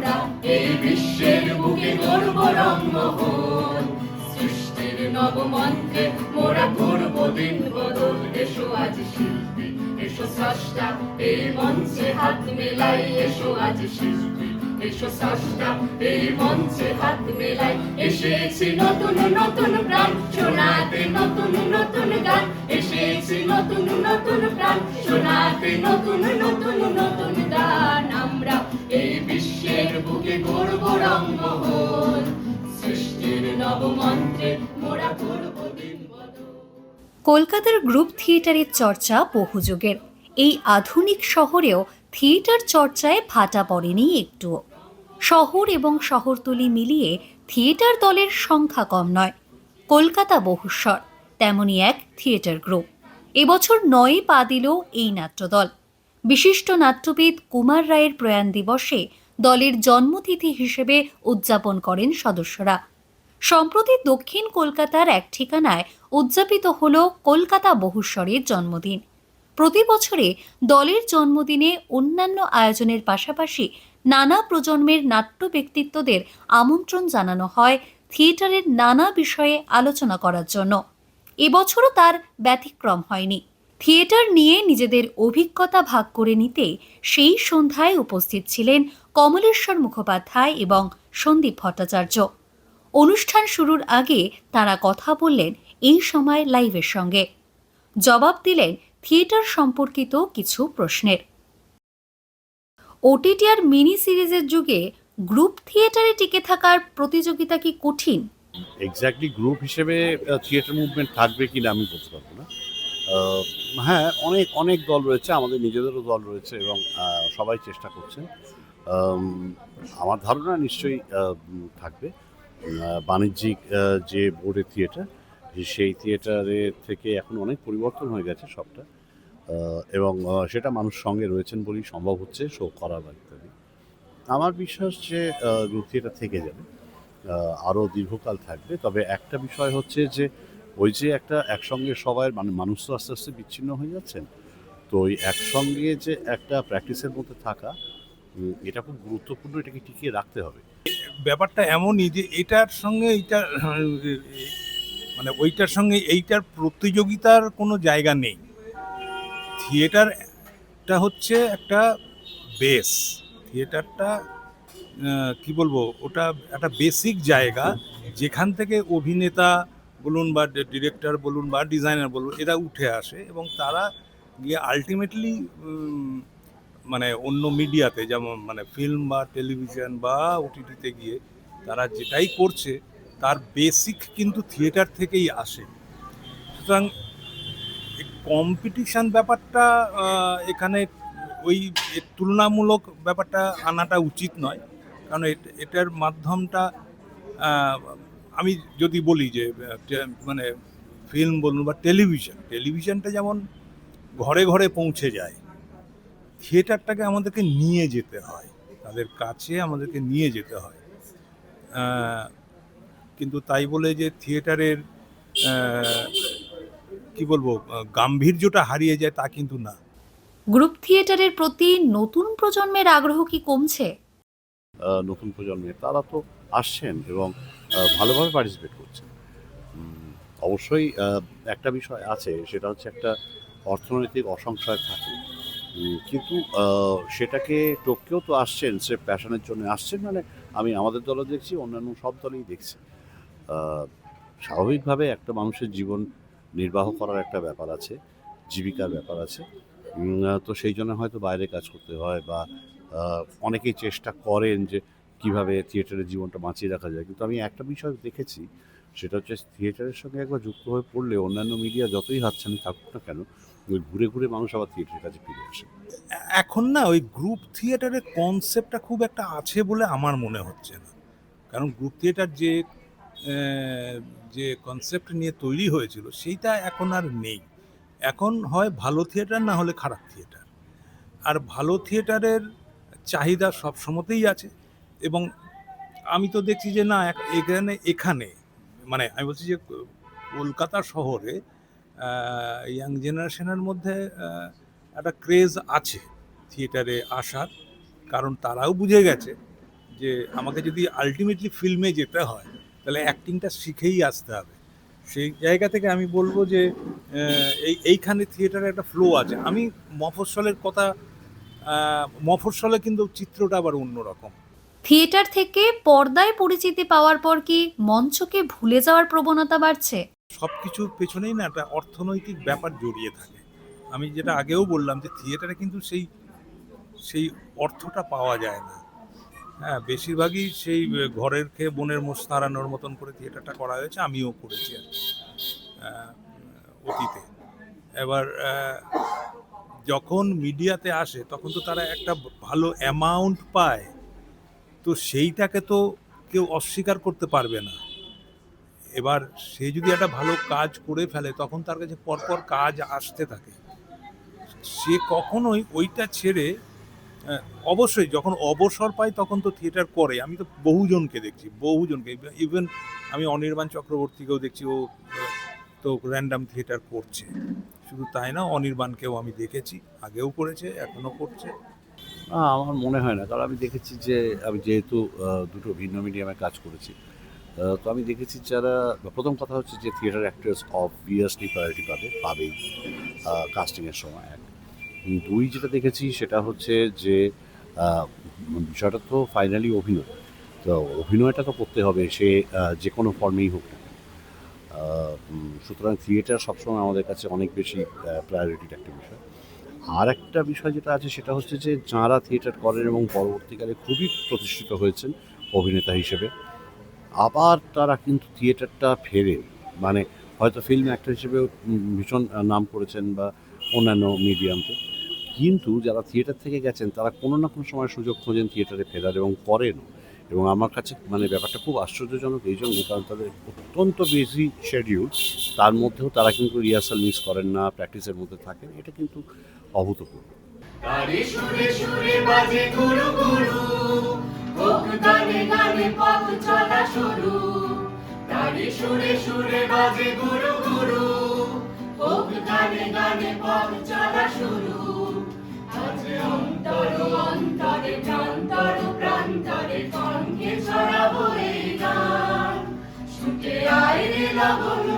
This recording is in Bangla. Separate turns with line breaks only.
আমরা এই বিশ্বের বুকে গর্ব রঙ্গমহল। সৃষ্টির নবমন্ত্রে মোরা করব দিন বদল। এসো আজ শিল্পী, এসো স্রষ্টা, এই মঞ্চে হাত মেলাই। এসো আজ শিল্পী, এসো স্রষ্টা, এই মঞ্চে হাত মেলাই। এসেছি নতুন নতুন প্রাণ শোনাতে, নতুন নতুন গান। এসেছি নতুন নতুন প্রাণ শোনাতে, নতুন নতুন নতুন গান। আমরা এই বিশ্বের বুকে গর্ব রঙ্গমহল। সৃষ্টির নবমন্ত্রে মোরা করব দিন বদল।
কলকাতার গ্রুপ থিয়েটারের চর্চা বহু যুগের। এই আধুনিক শহরেও থিয়েটার চর্চায় ভাটা পড়েনি একটুও। শহর এবং শহরতলি মিলিয়ে থিয়েটার দলের সংখ্যা কম নয়। কলকাতা বহুস্বর, তেমনই এক থিয়েটার গ্রুপ। এবছর ৯ পা দিল এই নাট্যদল। বিশিষ্ট নাট্যবিদ কুমার রায়ের প্রয়াণ দিবসে দলের জন্মতিথি হিসেবে উদযাপন করেন সদস্যরা। সম্প্রতি দক্ষিণ কলকাতার এক ঠিকানায় উদযাপিত হল কলকাতা বহুস্বরের জন্মদিন। প্রতি বছরে দলের জন্মদিনে অন্যান্য আয়োজনের পাশাপাশি নানা প্রজন্মের নাট্য ব্যক্তিত্বদের আমন্ত্রণ জানানো হয় থিয়েটারের নানা বিষয়ে আলোচনা করার জন্য। এবছরও তার ব্যতিক্রম হয়নি। থিয়েটার নিয়ে নিজেদের অভিজ্ঞতা ভাগ করে নিতে সেই সন্ধ্যায় উপস্থিত ছিলেন কমলেশ্বর মুখোপাধ্যায় এবং সন্দীপ ভট্টাচার্য। অনুষ্ঠান শুরুর আগে তারা কথা বললেন এই সময় লাইভের সঙ্গে। জবাব দিলেন থিয়েটার সম্পর্কিত কিছু প্রশ্নের। ওটিটি আর মিনি সিরিজের যুগে গ্রুপ থিয়েটারে টিকে থাকার প্রতিযোগিতা কি কঠিন?
এক্স্যাক্টলি গ্রুপ হিসেবে থিয়েটার মুভমেন্ট থাকবে কিনা আমি বলতে পারবো না। হ্যাঁ, অনেক অনেক দল রয়েছে, আমাদের নিজেদেরও দল রয়েছে এবং সবাই চেষ্টা করছেন। আমার ধারণা নিশ্চয়ই থাকবে। বাণিজ্যিক যে বোর্ডের থিয়েটার, সেই থিয়েটারের থেকে এখন অনেক পরিবর্তন হয়ে গেছে সবটা, এবং সেটা মানুষ সঙ্গে রয়েছেন বলেই সম্ভব হচ্ছে শো করা বা ইত্যাদি। আমার বিশ্বাস যে গ্রুপ থিয়েটার থেকে যাবে, আরও দীর্ঘকাল থাকবে। তবে একটা বিষয় হচ্ছে যে ওই যে একটা একসঙ্গে সবাই মানুষ তো আস্তে আস্তে বিচ্ছিন্ন হয়ে যাচ্ছেন, তো ওই একসঙ্গে যে একটা প্র্যাকটিসের মধ্যে থাকা, এটা খুব গুরুত্বপূর্ণ, এটাকে টিকিয়ে রাখতে হবে।
ব্যাপারটা এমনই যে এটার সঙ্গে এইটার মানে ওইটার সঙ্গে এইটার প্রতিযোগিতার কোনো জায়গা নেই। থিয়েটারটা হচ্ছে একটা বেস। থিয়েটারটা কি বলবো, ওটা একটা বেসিক জায়গা যেখান থেকে অভিনেতা বলুন বা ডিরেক্টর বলুন বা ডিজাইনার বলুন, এরা উঠে আসে এবং তারা গিয়ে আলটিমেটলি মানে অন্য মিডিয়াতে, যেমন মানে ফিল্ম বা টেলিভিশন বা ওটিটিতে গিয়ে তারা যেটাই করছে তার বেসিক কিন্তু থিয়েটার থেকেই আসে। সুতরাং কম্পিটিশান ব্যাপারটা এখানে ওই তুলনামূলক ব্যাপারটা আনাটা উচিত নয়, কারণ এটার মাধ্যমটা আমি যদি বলি যে মানে ফিল্ম বলুন বা টেলিভিশনটা যেমন ঘরে ঘরে পৌঁছে যায়, থিয়েটারটাকে আমাদেরকে নিয়ে যেতে হয়, তাদের কাছে আমাদেরকে নিয়ে যেতে হয়। কিন্তু তাই বলে যে থিয়েটারের কি বলবো গাম্ভীর্যটা হারিয়ে যায় তা কিন্তু না।
গ্রুপ থিয়েটারের প্রতি নতুন প্রজন্মের আগ্রহ কি কমছে?
নতুন প্রজন্মের তারা তো আসছেন এবং ভালোভাবে পার্টিসিপেট করছেন। অবশ্যই একটা বিষয় আছে, সেটা হচ্ছে একটা অর্থনৈতিক অসংশয় থাকে, কিন্তু সেটাকে টপকেও তো আসছেন, সে প্যাশনের জন্য আসছেন। মানে আমি আমাদের দলও দেখছি, অন্যান্য সব দলেই দেখছি। স্বাভাবিকভাবে একটা মানুষের জীবন নির্বাহ করার একটা ব্যাপার আছে, জীবিকার ব্যাপার আছে। তো সেই জন্য হয়তো বাইরে কাজ করতে হয় বা অনেকেই চেষ্টা করেন যে কিভাবে থিয়েটারের জীবনটা বাঁচিয়ে রাখা যায়। কিন্তু আমি একটা বিষয় দেখেছি, সেটা হচ্ছে থিয়েটারের সঙ্গে একবার যুক্ত হয়ে পড়লে অন্যান্য মিডিয়া যতই হাতছানি থাকুক না কেন, ওই ঘুরে ঘুরে মানুষ আবার থিয়েটারের কাছে ফিরে আসে।
এখন না ওই গ্রুপ থিয়েটারের কনসেপ্টটা খুব একটা আছে বলে আমার মনে হচ্ছে না। কারণ গ্রুপ থিয়েটার যে কনসেপ্ট নিয়ে তৈরি হয়েছিল সেইটা এখন আর নেই। এখন হয় ভালো থিয়েটার, না হলে খারাপ থিয়েটার। আর ভালো থিয়েটারের চাহিদা সব সময়তেই আছে এবং আমি তো দেখছি যে না এখানে মানে আমি বলছি যে কলকাতা শহরে ইয়াং জেনারেশনের মধ্যে একটা ক্রেজ আছে থিয়েটারে আসার, কারণ তারাও বুঝে গেছে যে আমাকে যদি আলটিমেটলি ফিল্মে যেতে হয় তাহলে অ্যাক্টিংটা শিখেই আসতে হবে। সেই জায়গা থেকে আমি বলবো যে এইখানে থিয়েটারে একটা ফ্লো আছে। আমি মফস্বলের কথা, মফস্বলে কিন্তু চিত্রটা আবার অন্যরকম।
থিয়েটার থেকে পর্দায় পরিচিতি পাওয়ার পর কি মঞ্চকে ভুলে যাওয়ার প্রবণতা বাড়ছে?
সব কিছুর পেছনেই না একটা অর্থনৈতিক ব্যাপার জড়িয়ে থাকে। আমি যেটা আগেও বললাম যে থিয়েটারে কিন্তু সেই সেই অর্থটা পাওয়া যায় না। হ্যাঁ, বেশিরভাগই সেই ঘরের খেয়ে বনের মোষ তাড়ানোর মতন করে থিয়েটারটা করা হয়েছে, আমিও করেছি আর কি, অতীতে। এবার যখন মিডিয়াতে আসে তখন তো তারা একটা ভালো অ্যামাউন্ট পায়, তো সেইটাকে তো কেউ অস্বীকার করতে পারবে না। এবার সে যদি একটা ভালো কাজ করে ফেলে তখন তার কাছে পরপর কাজ আসতে থাকে, সে কখনোই ওইটা ছেড়ে অবশ্যই যখন অবসর পায় তখন তো থিয়েটার করে। আমি তো বহুজনকে দেখছি, বহুজনকে, ইভেন আমি অনির্বাণ চক্রবর্তীকেও দেখছি, ও তো র্যান্ডাম থিয়েটার করছে। শুধু তাই না, অনির্বাণকেও আমি দেখেছি, আগেও করেছে, এখনো করছে।
আমার মনে হয় না, কারণ আমি দেখেছি যে আমি যেহেতু দুটো ভিন্ন মিডিয়ামে কাজ করেছি, তো আমি দেখেছি যারা, প্রথম কথা হচ্ছে যে থিয়েটার অ্যাক্টর্স অবভিয়াসলি প্রায়োরিটি পাবেই কাস্টিংয়ের সময়। এক, দুই, যেটা দেখেছি সেটা হচ্ছে যে বিষয়টা তো ফাইনালি অভিনয়, তো অভিনয়টা তো করতে হবে, সে যে কোনো ফর্মেই হোক না। সুতরাং থিয়েটার সবসময় আমাদের কাছে অনেক বেশি প্রায়োরিটির একটা বিষয়। আর একটা বিষয় যেটা আছে সেটা হচ্ছে যে যাঁরা থিয়েটার করেন এবং পরবর্তীকালে খুবই প্রতিষ্ঠিত হয়েছেন অভিনেতা হিসেবে, আবার তারা কিন্তু থিয়েটারটা ফেরে, মানে হয়তো ফিল্ম অ্যাক্টর হিসেবে ভীষণ নাম করেছেন বা অন্যান্য মিডিয়ামতে, কিন্তু যারা থিয়েটার থেকে গেছেন তারা কোনো না কোনো সময় সুযোগ খোঁজেন থিয়েটারে ফেরার এবং করেনও। এবং আমার কাছে মানে ব্যাপারটা খুব আশ্চর্যজনক এই জন্য, কারণ তাদের অত্যন্ত বিজি শিডিউল, তার মধ্যেও তারা কিন্তু রিহার্সাল মিস করেন না, প্র্যাকটিসের মধ্যে থাকেন, এটা কিন্তু অভূতপূর্ব।
তারি সুরে সুরে বাজে গুরু গুরু, হোক গানে গানে পথ চলা শুরু। তারি সুরে সুরে বাজে গুরু গুরু, হোক গানে গানে পথ চলা শুরু। আজ অন্তর অন্তরে প্রান্তর প্রান্তরে কণ্ঠে ছড়াবো এই গান, ছুটে আয় রে লাবণ্য